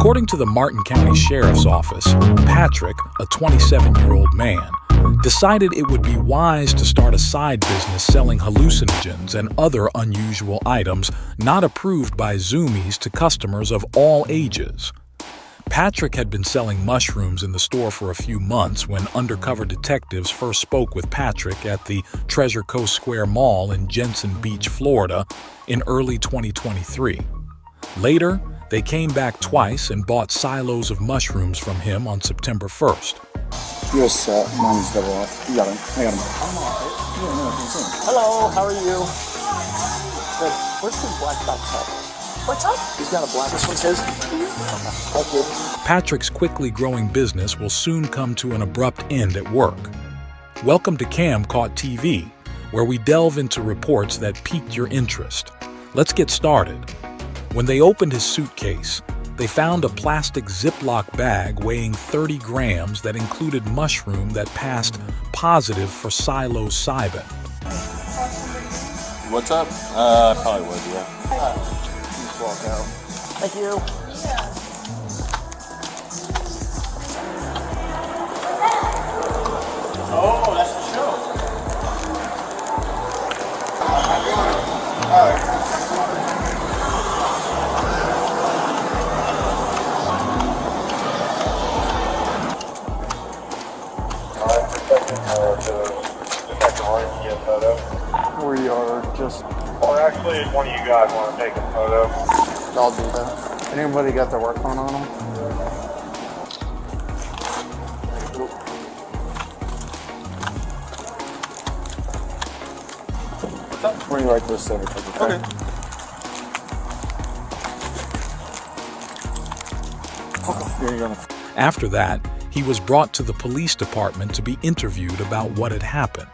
According to the Martin County Sheriff's Office, Patrick, a 27-year-old man, decided it would be wise to start a side business selling hallucinogens and other unusual items not approved by Zoomies to customers of all ages. Patrick had been selling mushrooms in the store for a few months when undercover detectives first spoke with Patrick at the Treasure Coast Square Mall in Jensen Beach, Florida, in early 2023. Later, they came back twice and bought silos of mushrooms from him on September 1st. Yes, mine's double up. You got him. I got him. Hello, how are you? Good. Where's the black box at? What's up? He's got a black. This one's his? Thank you. Patrick's quickly growing business will soon come to an abrupt end at work. Welcome to Cam Caught TV, where we delve into reports that piqued your interest. Let's get started. When they opened his suitcase, they found a plastic Ziploc bag weighing 30 grams that included mushroom that passed positive for psilocybin. What's up? I probably would, yeah. Just walk out. Thank you. Oh, that's the show. All right. We are just... Or actually, if one of you guys want to take a photo. I'll do that. Anybody got their work phone on them? What's up? We're going to write this over. Okay. Here you go. After that, he was brought to the police department to be interviewed about what had happened.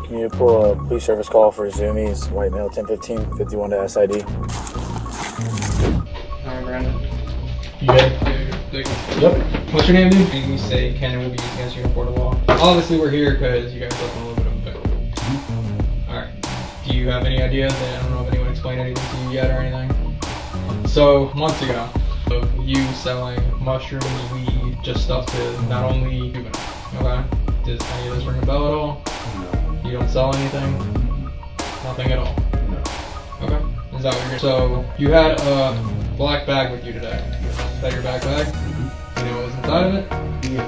Can you pull a police service call for Zoomies, white male, 1015, 51 to SID? Alright, Brandon. You good? Yep. What's your name, dude? You say Ken will be used against you in court of law. Obviously, we're here because you guys left a little bit of a pickle. Alright. Do you have any ideas? I don't know if anyone explained anything to you yet or anything. So, months ago, of you selling mushrooms, weed, just stuff to not only juveniles. Okay? Does any of this ring a bell at all? No. You don't sell anything? Nothing at all? No. Okay. Is that what you're... So, you had a black bag with you today. Is that your backpack? You know what was inside of it? Yeah.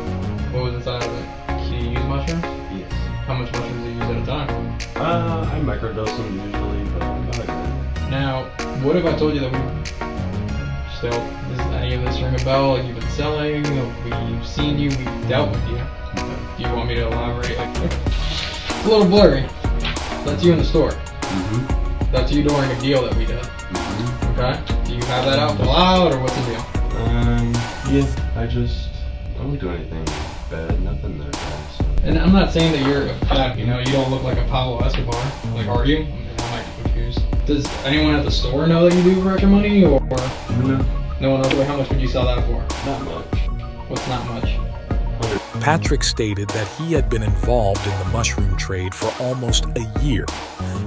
What was inside of it? Do you use mushrooms? Yes. How much mushrooms do you use at a time? I microdose them usually, but not like that. Now, what if I told you that we still, does any of this ring a bell? Like you've been selling, we've seen you, we've dealt with you. Do you want me to elaborate? Like, it's a little blurry. That's you in the store. Mm-hmm. That's you during a deal that we did. Mm-hmm. Okay? Do you have that out loud or what's the deal? Yeah, I don't do anything bad, nothing that bad. So. And I'm not saying that you're a fat, you don't look like a Pablo Escobar. Like, are you? I mean, I might be confused. Does anyone at the store know that you do for extra money or? No. No one knows? How much would you sell that for? Not much. What's not much? Patrick stated that he had been involved in the mushroom trade for almost a year,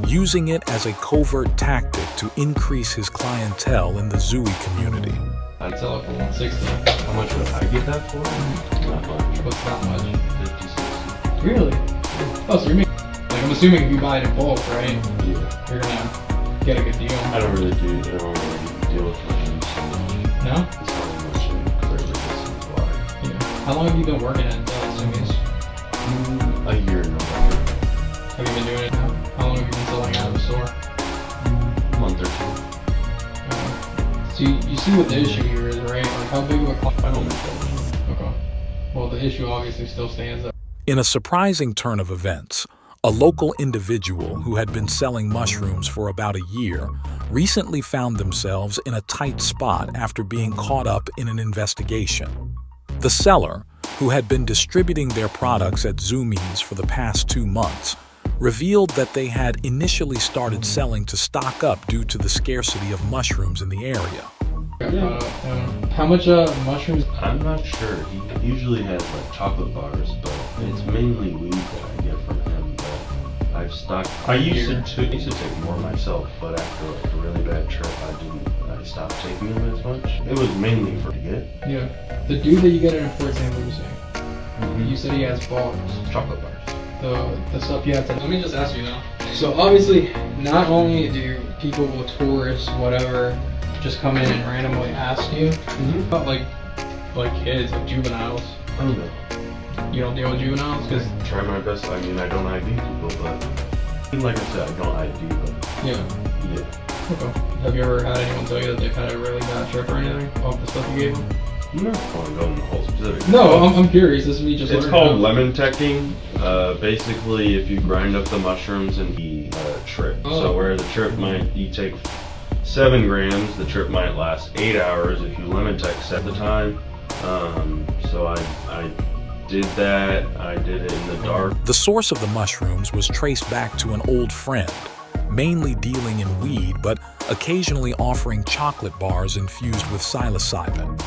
using it as a covert tactic to increase his clientele in the Zooey community. I'd sell it for 160. How much would I get that for? Not much. What's not much? 50, 60. Really? Oh, so you're making... Like, I'm assuming if you buy it in bulk, right? Yeah. You're gonna get a good deal. I don't really deal with mushrooms so much. No? It's not much in clear resistance why. Yeah. How long have you been working at Zoomies? A year in November. Have you been doing it now? How long have you been selling out of the store? A month or two. So you see what the issue here is, right? Like how big of a client? I don't make that much. Okay. Well, the issue obviously still stands up. In a surprising turn of events, a local individual who had been selling mushrooms for about a year recently found themselves in a tight spot after being caught up in an investigation. The seller, who had been distributing their products at Zoomies for the past 2 months, revealed that they had initially started selling to stock up due to the scarcity of mushrooms in the area. How much mushrooms? I'm not sure. He usually has like chocolate bars, but it's mainly weed that I get from him. But stock. I used to take more myself, but after like a really bad trip, I stopped taking them as much. It was mainly for to get. Yeah. The dude that you get in Fort St. Lucie, you said he has bars. Chocolate bars. The stuff you have to. Let me just ask you though. So obviously, not only do people, tourists, whatever, just come in and randomly ask you, but like kids, like juveniles. I don't know. You don't deal with juveniles? Cause Try my best. I mean, I don't ID people, but like I said, I don't ID, but yeah. Okay. Have you ever had anyone tell you that they've had a really bad trip or anything off the stuff you gave them? I'm not going to go into the whole specifics. No, I'm curious. This is me just. It's called lemon teching. Basically, if you grind up the mushrooms and you trip. So where the trip you take 7 grams, the trip might last 8 hours if you lemon tech set the time. So I did that. I did it in the dark. The source of the mushrooms was traced back to an old friend, mainly dealing in weed, but occasionally offering chocolate bars infused with psilocybin.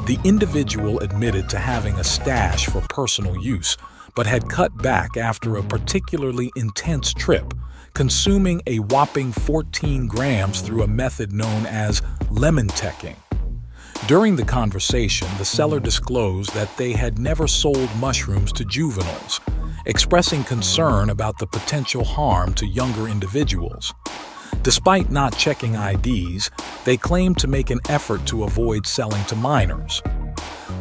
The individual admitted to having a stash for personal use, but had cut back after a particularly intense trip, consuming a whopping 14 grams through a method known as lemon teching. During the conversation, the seller disclosed that they had never sold mushrooms to juveniles, expressing concern about the potential harm to younger individuals. Despite not checking IDs, they claimed to make an effort to avoid selling to minors.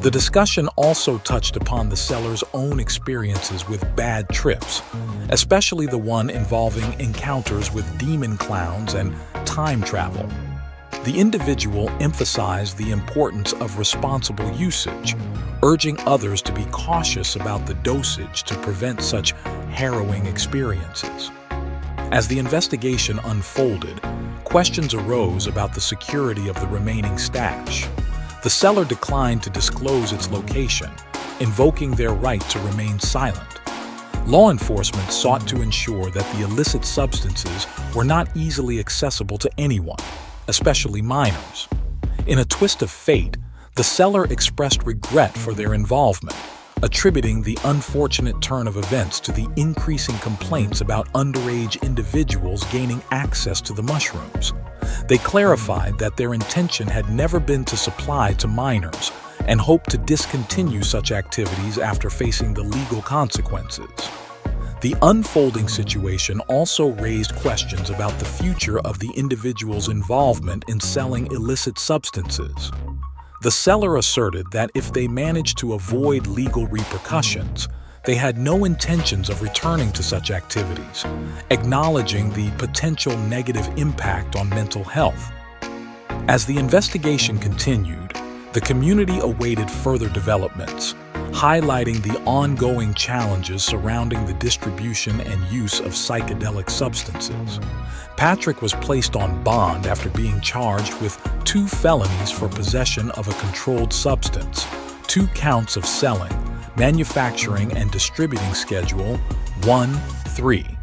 The discussion also touched upon the seller's own experiences with bad trips, especially the one involving encounters with demon clowns and time travel. The individual emphasized the importance of responsible usage, urging others to be cautious about the dosage to prevent such harrowing experiences. As the investigation unfolded, questions arose about the security of the remaining stash. The seller declined to disclose its location, invoking their right to remain silent. Law enforcement sought to ensure that the illicit substances were not easily accessible to anyone, especially minors. In a twist of fate, the seller expressed regret for their involvement, attributing the unfortunate turn of events to the increasing complaints about underage individuals gaining access to the mushrooms. They clarified that their intention had never been to supply to minors and hoped to discontinue such activities after facing the legal consequences. The unfolding situation also raised questions about the future of the individual's involvement in selling illicit substances. The seller asserted that if they managed to avoid legal repercussions, they had no intentions of returning to such activities, acknowledging the potential negative impact on mental health. As the investigation continued, the community awaited further developments, highlighting the ongoing challenges surrounding the distribution and use of psychedelic substances. Patrick was placed on bond after being charged with 2 felonies for possession of a controlled substance, 2 counts of selling, manufacturing and distributing Schedule 1-3.